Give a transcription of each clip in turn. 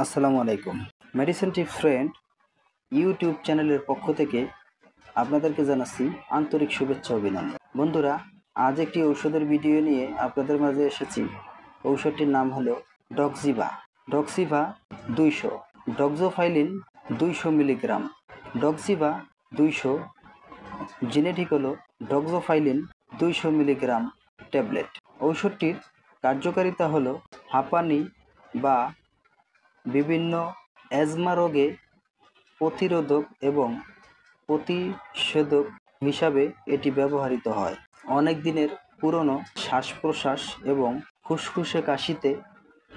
আসসালামু আলাইকুম। Medicine tips friend YouTube চ্যানেলের পক্ষ থেকে আপনাদেরকে জানাচ্ছি আন্তরিক শুভেচ্ছা অভিনন্দন। বন্ধুরা, আজ একটি ঔষধের ভিডিও নিয়ে আপনাদের মাঝে এসেছি। ঔষধটির নাম হলো Doxiva. Doxiva 200, doxofylline 200 milligram. Doxiva 200 genetic হলো ডক্সোফাইলিন 200 মিলিগ্রাম ট্যাবলেট। ঔষধটির কার্যকারিতা হলো হাঁপানি বা বিভিন্ন অ্যাজমা রোগে প্রতিরোধক এবং প্রতিষেধক হিসাবে এটি ব্যবহৃত হয়। অনেক দিনের পুরনো শ্বাস-প্রশ্বাস এবং ফুসফুসে কাশিতে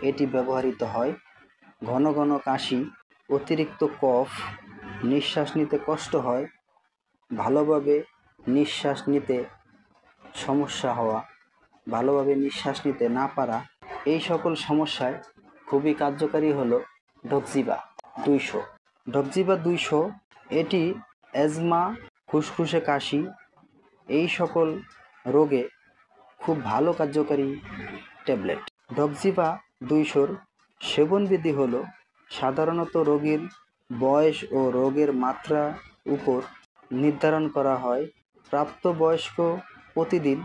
এটি ব্যবহৃত হয়। ঘন ঘন কাশি, অতিরিক্ত কফ, নিঃশ্বাস নিতে কষ্ট হয়, ভালোভাবে নিঃশ্বাস নিতে সমস্যা হওয়া, ভালোভাবে নিঃশ্বাস নিতে না পারা, এই সকল সমস্যায় খুবই কার্যকারী হলো ডক্সিভা 200। ডক্সিভা 200 এটি অ্যাজমা, ফুসফুসে কাশি এই সকল রোগে খুব ভালো কার্যকারী ট্যাবলেট। ডক্সিভা 200-র সেবনবিধি হলো সাধারণত রোগীর বয়স ও রোগের মাত্রা উপর নির্ধারণ করা হয়। প্রাপ্তবয়স্ক প্রতিদিন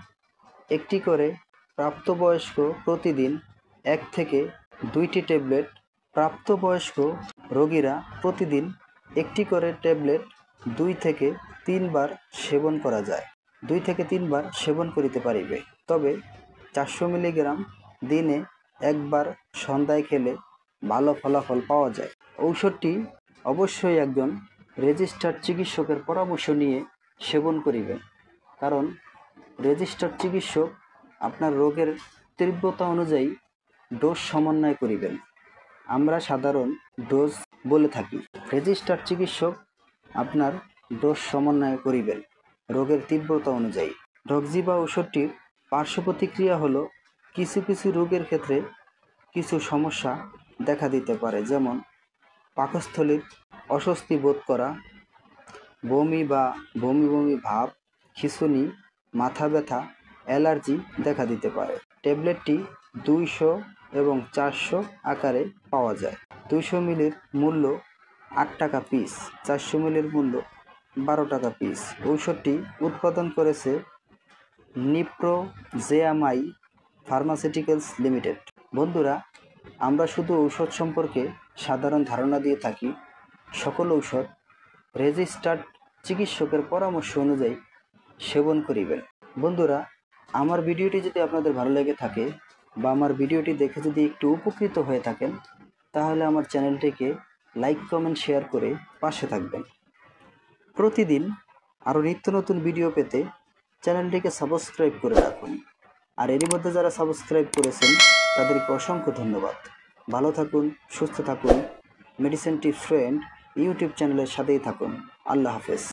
একটি করে, প্রাপ্তবয়স্ক প্রতিদিন 1 থেকে 2টি ট্যাবলেট, প্রাপ্তবয়স্ক রোগীরা প্রতিদিন একটি করে ট্যাবলেট 2 থেকে 3 বার সেবন করা যায়। 2 থেকে 3 বার সেবন করিতে পারিবে। তবে 400 মিলিগ্রাম দিনে একবার সন্ধ্যায় খেলে ভালো ফলাফল পাওয়া যায়। ঔষধটি অবশ্যই একজন রেজিস্টার্ড চিকিৎসকের পরামর্শ নিয়ে সেবন করিবেন, কারণ রেজিস্টার্ড চিকিৎসক আপনার রোগের তীব্রতা অনুযায়ী ডোজ সমন্বয় করিবেন। আমরা সাধারণ ডোজ বলে থাকি। রেজিস্টার্ড চিকিৎসক আপনার ডোজ সমন্বয় করিবেন রোগের তীব্রতা অনুযায়ী। ডক্সিভা ঔষধটির পার্শ্ব প্রতিক্রিয়া হলো কিছু কিছু রোগের ক্ষেত্রে কিছু সমস্যা দেখা দিতে পারে, যেমন পাকস্থলীর অস্বস্তি বোধ করা, বমি বা বমি বমি ভাব, খিঁচুনি, মাথা ব্যথা, অ্যালার্জি দেখা দিতে পারে। ট্যাবলেটটি 200 এবং 400 আকারে পাওয়া যায়। 200 মিলির মূল্য 8 টাকা পিস, 400 মিলির মূল্য 12 টাকা পিস। ঔষধটি উৎপাদন করেছে নিপ্রোজেয়ামাই ফার্মাসিউটিক্যালস লিমিটেড। বন্ধুরা, আমরা শুধু ঔষধ সম্পর্কে সাধারণ ধারণা দিয়ে থাকি। সকল ঔষধ রেজিস্টার্ড চিকিৎসকের পরামর্শ অনুযায়ী সেবন করিবেন। বন্ধুরা, আমার ভিডিওটি যদি আপনাদের ভালো লেগে থাকে বা আমার ভিডিওটি দেখে যদি একটু উপকৃত হয়ে থাকেন, তাহলে আমার চ্যানেলটিকে লাইক, কমেন্ট, শেয়ার করে পাশে থাকবেন। প্রতিদিন আরও নিত্য নতুন ভিডিও পেতে চ্যানেলটিকে সাবস্ক্রাইব করে রাখুন। আর এরই মধ্যে যারা সাবস্ক্রাইব করেছেন তাদেরকে অসংখ্য ধন্যবাদ। ভালো থাকুন, সুস্থ থাকুন। মেডিসিন টিপস ফ্রেন্ড ইউটিউব চ্যানেলের সাথেই থাকুন। আল্লাহ হাফেজ।